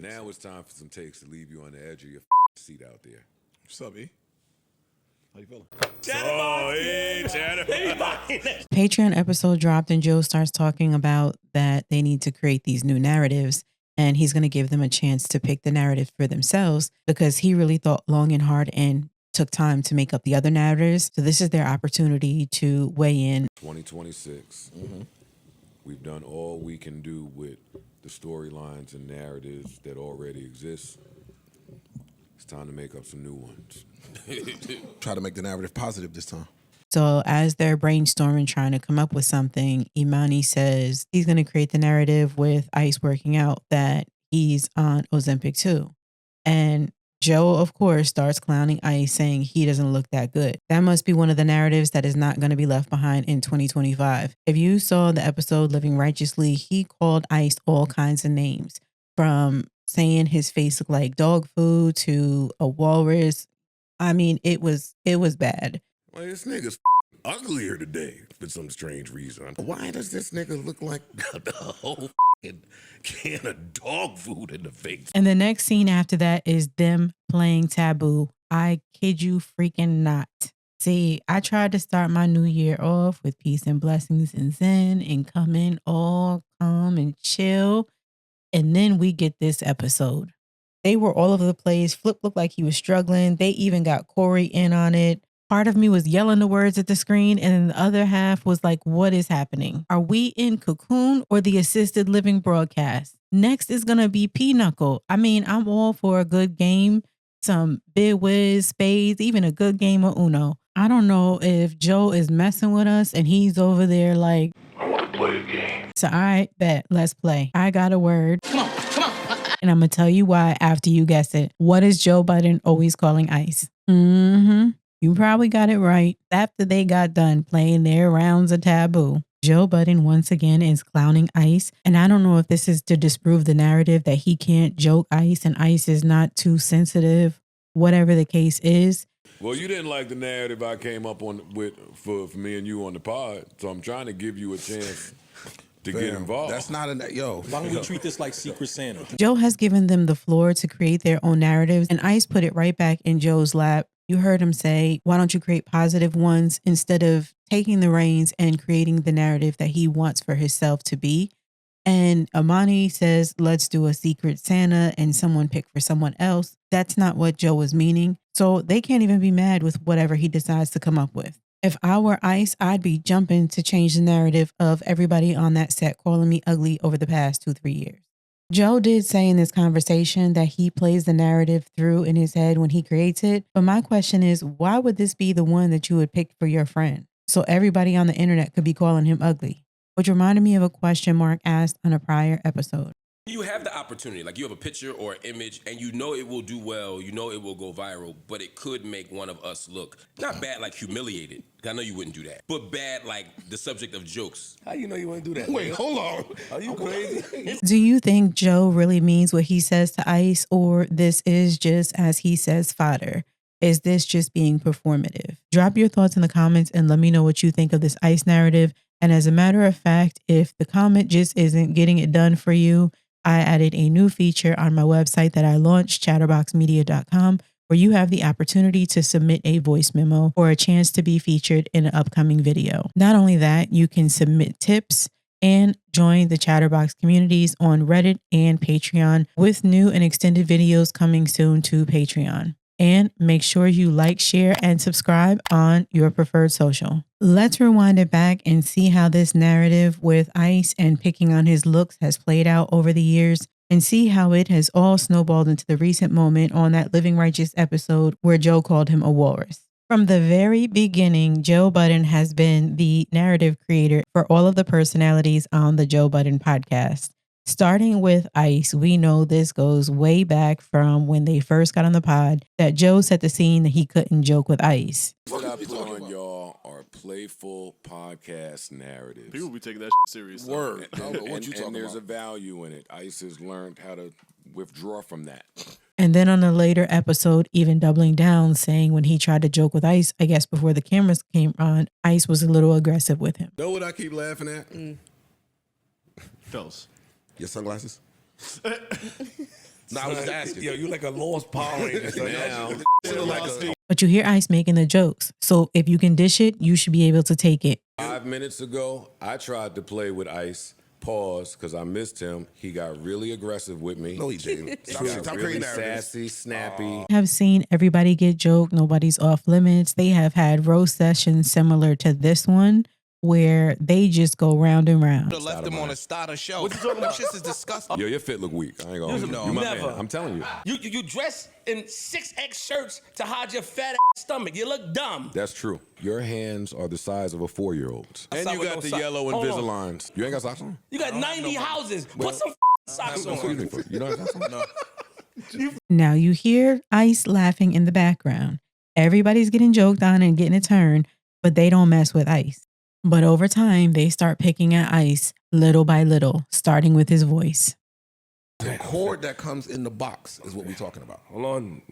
Now it's time for some takes to leave you on the edge of your seat out there. What's up, E? How you feeling? Patreon episode dropped and Joe starts talking about that they need to create these new narratives and he's going to give them a chance to pick the narrative for themselves because he really thought long and hard and took time to make up the other narratives. So this is their opportunity to weigh in. 2026. We've done all we can do with the storylines and narratives that already exist. It's time to make up some new ones. Try to make the narrative positive this time. So as they're brainstorming, trying to come up with something, Imani says he's going to create the narrative with Ice working out that he's on Ozempic too. And Joe, of course, starts clowning Ice, saying he doesn't look that good. That must be one of the narratives that is not going to be left behind in 2025. If you saw the episode Living Righteously, he called Ice all kinds of names, from saying his face looked like dog food to a walrus. I mean, it was bad. Well, this nigga's uglier today for some strange reason. Why does this nigga look like a whole can of dog food in the face? And the next scene after that is them playing Taboo. I kid you freaking not. See, I tried to start my new year off with peace and blessings and zen and come in all calm and chill. And then we get this episode. They were all over the place. Flip looked like he was struggling. They even got Corey in on it. Part of me was yelling the words at the screen, and then the other half was like, what is happening? Are we in Cocoon or the assisted living broadcast? Next is going to be Pinochle. I mean, I'm all for a good game, some bid whiz, spades, even a good game of Uno. I don't know if Joe is messing with us and he's over there like, I want to play a game. So, all right, bet, let's play. I got a word. Come on. And I'm going to tell you why after you guess it. What is Joe Budden always calling Ice? You probably got it right. After they got done playing their rounds of Taboo, Joe Budden once again is clowning Ice. And I don't know if this is to disprove the narrative that he can't joke Ice and Ice is not too sensitive, whatever the case is. Well, you didn't like the narrative I came up with for me and you on the pod, so I'm trying to give you a chance to get involved. That's not a Why don't we treat this like Secret Santa? Joe has given them the floor to create their own narratives, and Ice put it right back in Joe's lap. You heard him say, why don't you create positive ones instead of taking the reins and creating the narrative that he wants for himself to be? And Imani says, let's do a Secret Santa and someone pick for someone else. That's not what Joe was meaning. So they can't even be mad with whatever he decides to come up with. If I were Ice, I'd be jumping to change the narrative of everybody on that set calling me ugly over the past 2-3 years. Joe did say in this conversation that he plays the narrative through in his head when he creates it. But my question is, why would this be the one that you would pick for your friend? So everybody on the internet could be calling him ugly, which reminded me of a question Mark asked on a prior episode. You have the opportunity, like you have a picture or an image and you know it will do well, you know it will go viral, but it could make one of us look, not bad like humiliated, I know you wouldn't do that, but bad like the subject of jokes. How you know you wouldn't do that? Wait, hold on. Are you crazy? Do you think Joe really means what he says to Ice, or this is just, as he says, fodder? Is this just being performative? Drop your thoughts in the comments and let me know what you think of this Ice narrative. And as a matter of fact, if the comment just isn't getting it done for you, I added a new feature on my website that I launched, chatterboxxmedia.com, where you have the opportunity to submit a voice memo or a chance to be featured in an upcoming video. Not only that, you can submit tips and join the Chatterboxx communities on Reddit and Patreon, with new and extended videos coming soon to Patreon. And make sure you like, share, and subscribe on your preferred social. Let's rewind it back and see how this narrative with Ice and picking on his looks has played out over the years, and see how it has all snowballed into the recent moment on that Living Righteous episode where Joe called him a walrus. From the very beginning, Joe Budden has been the narrative creator for all of the personalities on the Joe Budden podcast. Starting with Ice, we know this goes way back from when they first got on the pod, that Joe set the scene that he couldn't joke with Ice. What I put on y'all are playful podcast narratives. People be taking that serious. Word. And there's a value in it. Ice has learned how to withdraw from that. And then on a later episode, even doubling down, saying when he tried to joke with Ice, I guess before the cameras came on, Ice was a little aggressive with him. Know what I keep laughing at? Fellas. Your sunglasses? No, I was just asking. Yo, you like a lost Power Ranger. son. Now, But you hear Ice making the jokes. So if you can dish it, you should be able to take it. 5 minutes ago, I tried to play with Ice. Pause, because I missed him. He got really aggressive with me. No, he didn't. He Stop got creating really narratives. sassy, snappy. Have seen everybody get joked. Nobody's off limits. They have had roast sessions similar to this one where they just go round and round. Should have left him on a starter show. What you talking about? Shit is disgusting. Yo, your fit look weak. I ain't gonna hold you. No, You my never. man. I'm telling you. You dress in 6X shirts to hide your fat stomach. You look dumb. That's true. Your hands are the size of a 4-year-old's. And Outside you with got no the sock. yellow Hold on. Invisaligns. You ain't got socks on? You got 90 houses. Put some socks Excuse on. me. You don't have socks on? Now you hear Ice laughing in the background. Everybody's getting joked on and getting a turn, but they don't mess with Ice. But over time, they start picking at Ice little by little, starting with his voice. The cord that comes in the box is what we're talking about. Hold on.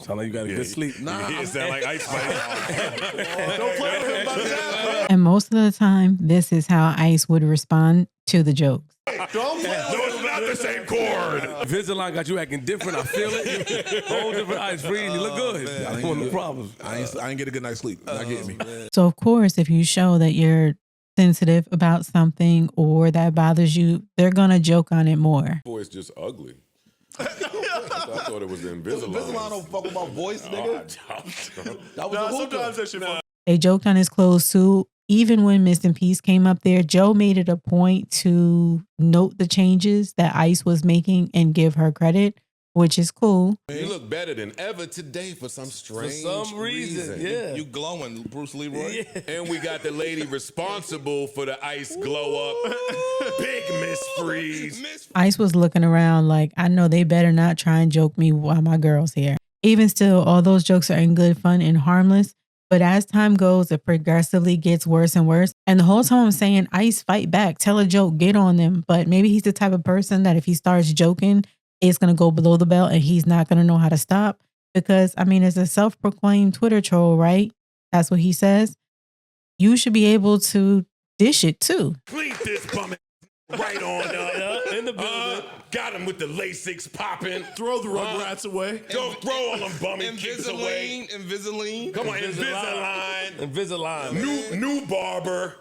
Sound like you got a good sleep. Nah, It sound like Ice Spice. Don't play with him about that. And most of the time, this is how Ice would respond to the jokes. No, it's not the same chord. Invisalign got you acting different. I feel it. Whole different Ice Freeze. You look good. That's one of the problems. I ain't get a good night's sleep. You're not getting me. So, of course, if you show that you're sensitive about something or that bothers you, they're going to joke on it more. Boy, it's just ugly. I thought it was the Invisalign. Invisalign don't fuck about voice, nigga. That was a Sometimes that shit. They joked on his clothes too. Even when Mist and Peace came up there, Joe made it a point to note the changes that Ice was making and give her credit, which is cool. You look better than ever today for some strange reason. Yeah. You glowing, Bruce Leroy. And we got the lady responsible for the Ice glow up. Big Miss Freeze. Ice was looking around like, I know they better not try and joke me while my girl's here. Even still, all those jokes are in good fun and harmless. But as time goes, it progressively gets worse and worse. And the whole time I'm saying, Ice, fight back, tell a joke, get on them. But maybe he's the type of person that if he starts joking, it's going to go below the belt and he's not going to know how to stop. Because, I mean, as a self-proclaimed Twitter troll, right? That's what he says. You should be able to dish it too. Clean this bum right on up. In the building. Got him with the Lasix popping. Throw the Rugrats away. Don't throw all them bummy kicks away. Invisalign. Come on, Invisalign. Invisalign. New barber.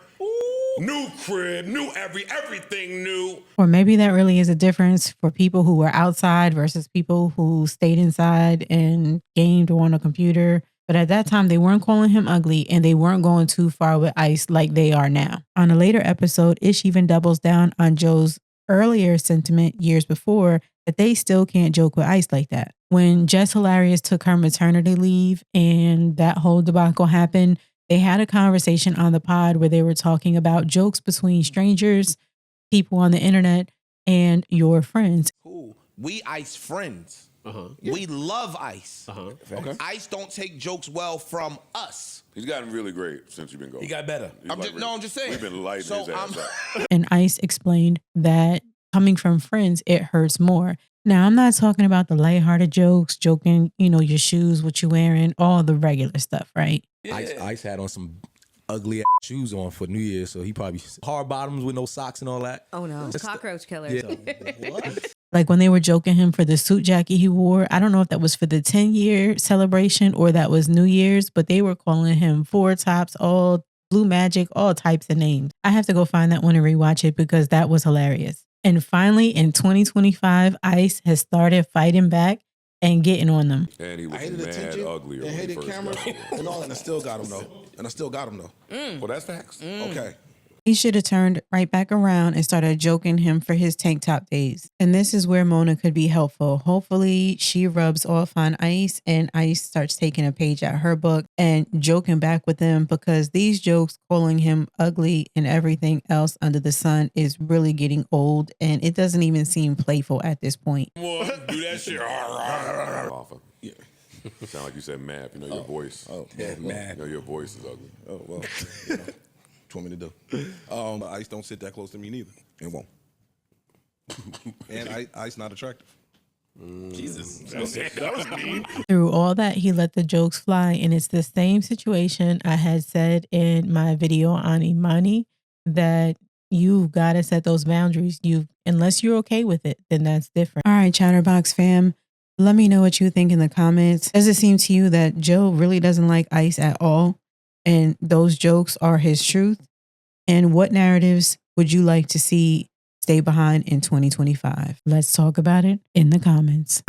New crib. New everything new. Or maybe that really is a difference for people who were outside versus people who stayed inside and gamed on a computer. But at that time, they weren't calling him ugly and they weren't going too far with Ice like they are now. On a later episode, Ish even doubles down on Joe's earlier sentiment years before that they still can't joke with Ice like that. When Jess Hilarious took her maternity leave and that whole debacle happened, they had a conversation on the pod where they were talking about jokes between strangers, people on the internet, and your friends. Cool. We Ice friends. We love Ice. Okay. Ice don't take jokes well from us. He's gotten really great since you've been gone. He got better. I'm just saying. We've been lighting his ass up. And Ice explained that coming from friends, it hurts more. Now, I'm not talking about the lighthearted jokes, joking, your shoes, what you wearing, all the regular stuff, right? Yeah. Ice had on some ugly ass shoes on for New Year's, so he probably hard bottoms with no socks and all that. Oh no, cockroach killer. Yeah. Like when they were joking him for the suit jacket he wore, I don't know if that was for the 10-year celebration or that was New Year's, but they were calling him Four Tops, all Blue Magic, all types of names. I have to go find that one and rewatch it because that was hilarious. And finally, in 2025, Ice has started fighting back and getting on them. And he was I hated mad attention uglier and when he hated first camera got here. and all that. And I still got him though. Well, that's facts. Okay. He should have turned right back around and started joking him for his tank top days. And this is where Mona could be helpful. Hopefully she rubs off on Ice and Ice starts taking a page out of her book and joking back with him, because these jokes calling him ugly and everything else under the sun is really getting old and it doesn't even seem playful at this point. Well, do that shit. Yeah. Sound like you said math. Your voice. Oh, Yeah, man. Your voice is ugly. Oh well. What you want me to do? Ice don't sit that close to me neither. It won't. And Ice not attractive. Jesus. That was mean. Through all that, he let the jokes fly. And it's the same situation I had said in my video on Imani, that You've got to set those boundaries. Unless you're okay with it, then that's different. All right, Chatterboxx fam. Let me know what you think in the comments. Does it seem to you that Joe really doesn't like Ice at all? And those jokes are his truth? And what narratives would you like to see stay behind in 2025? Let's talk about it in the comments.